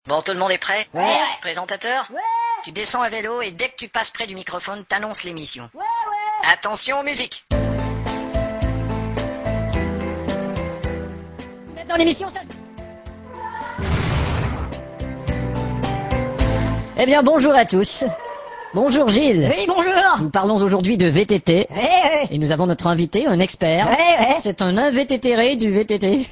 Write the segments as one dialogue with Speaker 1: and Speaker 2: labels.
Speaker 1: Bon, tout le monde est prêt?
Speaker 2: Ouais.
Speaker 1: Présentateur?
Speaker 2: Ouais.
Speaker 1: Tu descends à vélo et dès que tu passes près du microphone, t'annonces l'émission.
Speaker 2: Ouais.
Speaker 1: Attention, musique!
Speaker 2: C'est maintenant l'émission, ça.
Speaker 3: Eh bien, bonjour à tous. Bonjour Gilles.
Speaker 2: Oui, bonjour.
Speaker 3: Nous parlons aujourd'hui de VTT.
Speaker 2: Ouais.
Speaker 3: Et nous avons notre invité, un expert.
Speaker 2: Ouais.
Speaker 3: C'est un VTTré du VTT.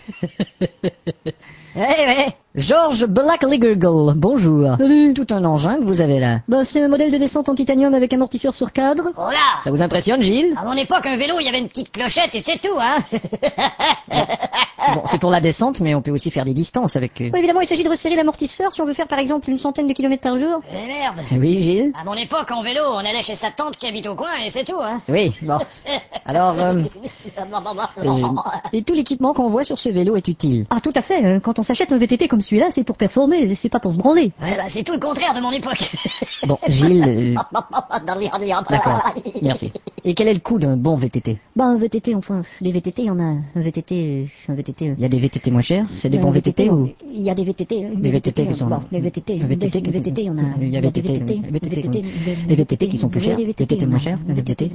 Speaker 2: Ouais.
Speaker 3: Georges Blackligergle, bonjour.
Speaker 4: Salut.
Speaker 3: Tout un engin que vous avez là.
Speaker 4: Ben, c'est un modèle de descente en titanium avec amortisseur sur cadre.
Speaker 2: Oh là.
Speaker 3: Ça vous impressionne, Gilles?
Speaker 2: À mon époque, un vélo, il y avait une petite clochette et c'est tout, hein.
Speaker 3: Bon, c'est pour la descente, mais on peut aussi faire des distances avec...
Speaker 4: Ouais, évidemment, il s'agit de resserrer l'amortisseur si on veut faire par exemple une centaine de kilomètres par jour.
Speaker 2: Eh merde.
Speaker 3: Oui, Gilles?
Speaker 2: À mon époque, en vélo, on allait chez sa tante qui habite au coin et c'est tout, hein.
Speaker 3: Oui, bon. Alors, et tout l'équipement qu'on voit sur ce vélo est utile.
Speaker 4: Ah, tout à fait. Quand on s'achète un VTT comme celui-là, c'est pour performer, c'est pas pour se branler.
Speaker 2: Ouais, bah, c'est tout le contraire de mon époque.
Speaker 3: Bon, Gilles... D'accord, merci. Et quel est le coût d'un bon VTT?
Speaker 4: Ben, un VTT, enfin, des VTT, il y en a un VTT...
Speaker 3: Il y a des VTT moins chers? C'est des bons VTT ou...
Speaker 4: Il y a des VTT...
Speaker 3: Des VTT qui sont...
Speaker 4: Bon, des VTT...
Speaker 3: Un VTT,
Speaker 4: des VTT, il y en a...
Speaker 3: Il y a VTT, les VTT qui sont plus chers, VTT moins chers, VTT...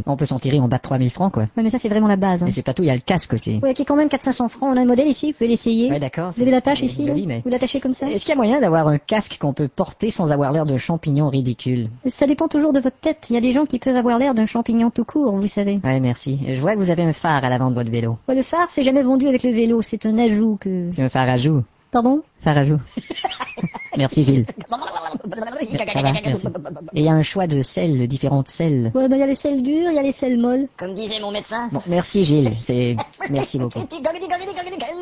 Speaker 3: On peut s'en tirer en bas de 3000 francs, quoi.
Speaker 4: Ouais, mais ça, c'est vraiment la base, hein.
Speaker 3: Mais c'est pas tout, il y a le casque aussi.
Speaker 4: Ouais, qui est quand même 400-500 francs. On a un modèle ici, vous pouvez l'essayer.
Speaker 3: Ouais, d'accord.
Speaker 4: Vous avez l'attache ici, là
Speaker 3: joli, mais...
Speaker 4: Vous l'attachez comme ça.
Speaker 3: Est-ce qu'il y a moyen d'avoir un casque qu'on peut porter sans avoir l'air d'un champignon ridicule?
Speaker 4: Ça dépend toujours de votre tête. Il y a des gens qui peuvent avoir l'air d'un champignon tout court, vous savez.
Speaker 3: Ouais, merci. Je vois que vous avez un phare à l'avant de votre vélo.
Speaker 4: Ouais, le phare, c'est jamais vendu avec le vélo. C'est un ajout que...
Speaker 3: C'est un phare à joue.
Speaker 4: Pardon?
Speaker 3: Phare à joue. Merci Gilles. Ça va, merci. Et il y a un choix de sels, de différentes sels.
Speaker 4: Ouais, ben, il y a les sels dures, il y a les sels molles.
Speaker 2: Comme disait mon médecin.
Speaker 3: Bon, merci Gilles. Merci beaucoup.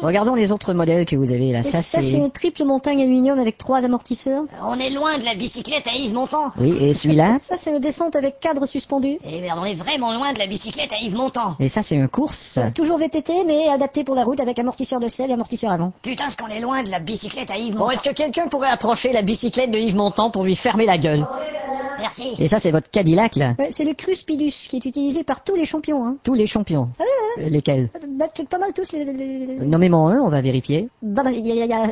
Speaker 3: Regardons les autres modèles que vous avez là.
Speaker 4: Et
Speaker 3: Ça,
Speaker 4: c'est
Speaker 3: c'est...
Speaker 4: une triple montagne aluminium avec 3 amortisseurs.
Speaker 2: On est loin de la bicyclette à Yves Montand.
Speaker 3: Oui, et celui-là?
Speaker 4: Ça, c'est une descente avec cadre suspendu.
Speaker 2: Eh merde, on est vraiment loin de la bicyclette à Yves Montand.
Speaker 3: Et ça, c'est un course?
Speaker 4: Toujours VTT, mais adapté pour la route avec amortisseur de selle et amortisseur avant.
Speaker 2: Putain, ce qu'on est loin de la bicyclette à Yves
Speaker 3: Bon,
Speaker 2: Montand.
Speaker 3: est-ce que quelqu'un pourrait approcher la bicyclette de Yves Montand pour lui fermer la gueule?
Speaker 2: Merci.
Speaker 3: Et ça, c'est votre Cadillac, là?
Speaker 4: Ouais, c'est le Cruspidus qui est utilisé par tous les champions, hein.
Speaker 3: Tous les champions. Lesquels?
Speaker 4: Bah, pas mal tous les...
Speaker 3: Nommez-moi un, on va vérifier.
Speaker 4: Bah, il y a...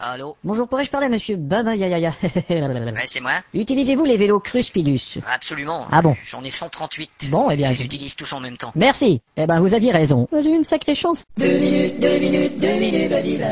Speaker 1: Allô?
Speaker 3: Bonjour, pourrais-je parler à monsieur Baba Yaya?
Speaker 1: Ouais, c'est moi?
Speaker 3: Utilisez-vous les vélos Cruspidus?
Speaker 1: Absolument.
Speaker 3: Ah bon?
Speaker 1: J'en ai 138.
Speaker 3: Bon, eh bien...
Speaker 1: Ils s'utilisent tous en même temps.
Speaker 3: Merci. Eh ben, vous aviez raison.
Speaker 4: J'ai eu une sacrée chance.
Speaker 5: 2 minutes, badiba.